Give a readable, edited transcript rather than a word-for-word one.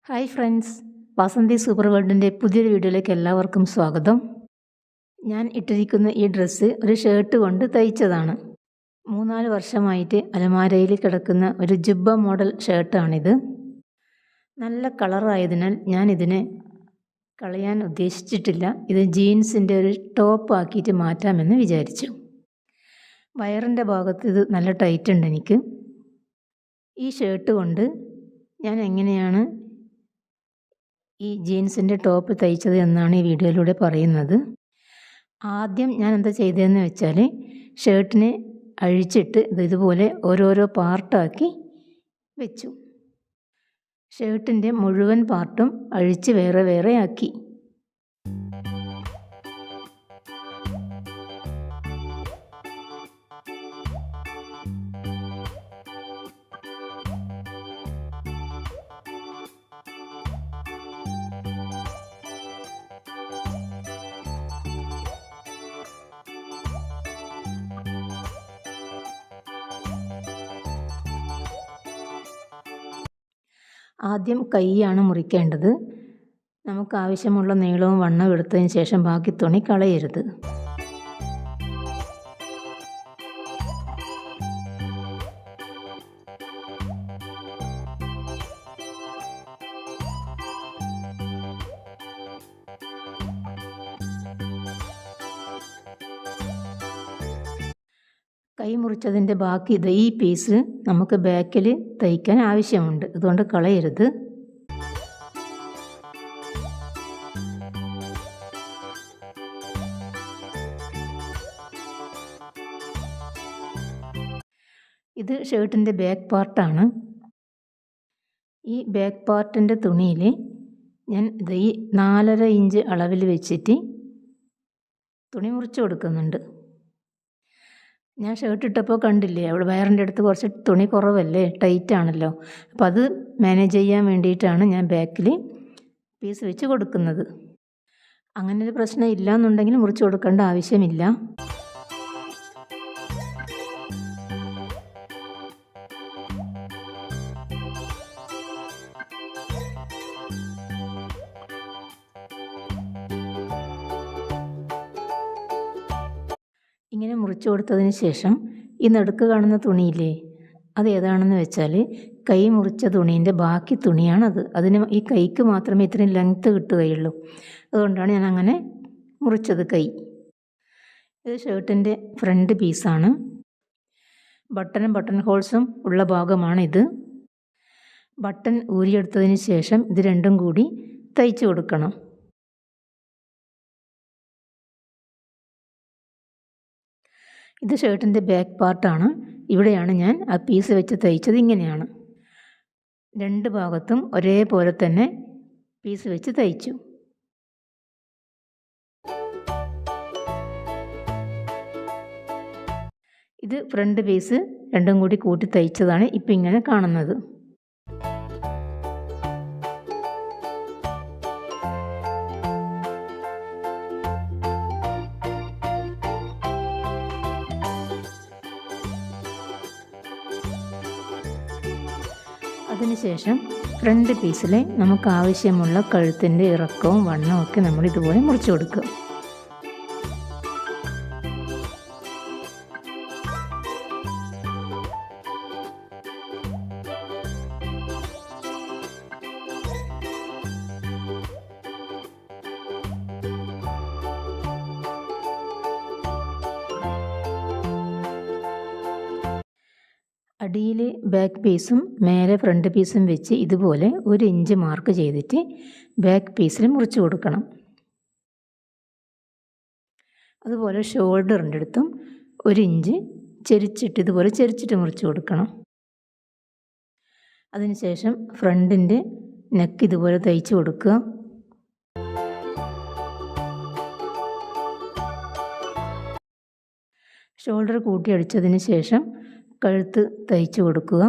Hi friends, Vasanthi super വേൾഡിൻ്റെ പുതിയൊരു വീഡിയോയിലേക്ക് എല്ലാവർക്കും സ്വാഗതം. ഞാൻ ഇട്ടിരിക്കുന്ന ഈ ഡ്രസ്സ് ഒരു ഷർട്ട് കൊണ്ട് തയ്ച്ചതാണ്. 3-4 വർഷമായിട്ട് അലമാരയിൽ കിടക്കുന്ന ഒരു ജുബ്ബ മോഡൽ ഷർട്ടാണിത്. നല്ല കളറായതിനാൽ ഞാനിതിനെ കളയാൻ ഉദ്ദേശിച്ചിട്ടില്ല. ഇത് ജീൻസിൻ്റെ ഒരു ടോപ്പ് ആക്കിയിട്ട് മാറ്റാമെന്ന് വിചാരിച്ചു. വയറിൻ്റെ ഭാഗത്ത് ഇത് നല്ല ടൈറ്റ് ഉണ്ട് എനിക്ക്. ഈ ഷർട്ട് കൊണ്ട് ഞാൻ എങ്ങനെയാണ് ഈ ജീൻസിൻ്റെ ടോപ്പ് തയ്ച്ചത് എന്നാണ് ഈ വീഡിയോയിലൂടെ പറയുന്നത്. ആദ്യം ഞാൻ എന്താ ചെയ്തതെന്ന് വെച്ചാൽ ഷർട്ടിനെ അഴിച്ചിട്ട് ഇതുപോലെ ഓരോരോ പാർട്ടാക്കി വെച്ചു. ഷർട്ടിൻ്റെ മുഴുവൻ പാർട്ടും അഴിച്ച് വേറെ വേറെ ആക്കി. ആദ്യം കൈയാണ് മുറിക്കേണ്ടത്. നമുക്ക് ആവശ്യമുള്ള നീളവും വണ്ണവും എടുത്തതിന് ശേഷം ബാക്കി തുണി കളയരുത്. കൈ മുറിച്ചതിൻ്റെ ബാക്കി ഈ പീസ് നമുക്ക് ബാക്കിൽ തയ്ക്കാൻ ആവശ്യമുണ്ട്, അതുകൊണ്ട് കളയരുത്. ഇത് ഷർട്ടിൻ്റെ ബാക്ക് പാർട്ടാണ്. ഈ ബാക്ക് പാർട്ടിൻ്റെ തുണിയിൽ ഞാൻ ഈ 4.5 ഇഞ്ച് അളവിൽ വെച്ചിട്ട് തുണി മുറിച്ച് കൊടുക്കുന്നുണ്ട്. ഞാൻ ഷർട്ട് ഇട്ടപ്പോൾ കണ്ടില്ലേ, അവിടെ വയറിൻ്റെ അടുത്ത് കുറച്ച് തുണി കുറവല്ലേ, ടൈറ്റാണല്ലോ. അപ്പോൾ അത് മാനേജ് ചെയ്യാൻ വേണ്ടിയിട്ടാണ് ഞാൻ ബാക്കിൽ പീസ് വെച്ച് കൊടുക്കുന്നത്. അങ്ങനെ ഒരു പ്രശ്നം ഇല്ല എന്നുണ്ടെങ്കിൽ മുറിച്ച് കൊടുക്കേണ്ട ആവശ്യമില്ല. ഇങ്ങനെ മുറിച്ച് കൊടുത്തതിന് ശേഷം ഈ നടുക്ക് കാണുന്ന തുണിയില്ലേ, അത് ഏതാണെന്ന് വെച്ചാൽ കൈ മുറിച്ച തുണീൻ്റെ ബാക്കി തുണിയാണത്. അതിന് ഈ കൈക്ക് മാത്രമേ ഇത്രയും ലെങ്ത്ത് കിട്ടുകയുള്ളൂ. അതുകൊണ്ടാണ് ഞാൻ അങ്ങനെ മുറിച്ചത് കൈ. ഇത് ഷർട്ടിൻ്റെ ഫ്രണ്ട് പീസാണ്. ബട്ടൺ ഹോൾസും ഉള്ള ഭാഗമാണിത്. ബട്ടൺ ഊരിയെടുത്തതിന് ശേഷം ഇത് രണ്ടും കൂടി തയ്ച്ചു കൊടുക്കണം. ഇത് ഷർട്ടിൻ്റെ ബാക്ക് പാർട്ടാണ്. ഇവിടെയാണ് ഞാൻ ആ പീസ് വെച്ച് തയ്ച്ചത്. ഇങ്ങനെയാണ്. 2 ഭാഗത്തും ഒരേപോലെ തന്നെ പീസ് വെച്ച് തയ്ച്ചു. ഇത് ഫ്രണ്ട് പീസ് രണ്ടും കൂടി കൂട്ടി തയ്ച്ചതാണ് ഇപ്പം ഇങ്ങനെ കാണുന്നത്. അതിനുശേഷം ഫ്രണ്ട് പീസിൽ നമുക്ക് ആവശ്യമുള്ള കഴുത്തിൻ്റെ ഇറക്കവും വണ്ണവും ഒക്കെ നമ്മൾ ഇതുപോലെ മുറിച്ച് കൊടുക്കുക. അടിയിൽ ബാക്ക് പീസും മേലെ ഫ്രണ്ട് പീസും വെച്ച് ഇതുപോലെ 1 ഇഞ്ച് മാർക്ക് ചെയ്തിട്ട് ബാക്ക് പീസിൽ മുറിച്ച് കൊടുക്കണം. അതുപോലെ ഷോൾഡറിൻ്റെ അടുത്തും 1 ഇഞ്ച് ചെരിച്ചിട്ട് ഇതുപോലെ ചെരിച്ചിട്ട് മുറിച്ച് കൊടുക്കണം. അതിനുശേഷം ഫ്രണ്ടിൻ്റെ നെക്ക് ഇതുപോലെ തയ്ച്ച് കൊടുക്കുക. ഷോൾഡർ കൂട്ടി അടിച്ചതിന് ശേഷം കഴുത്ത് തയ്ച്ച് കൊടുക്കുക.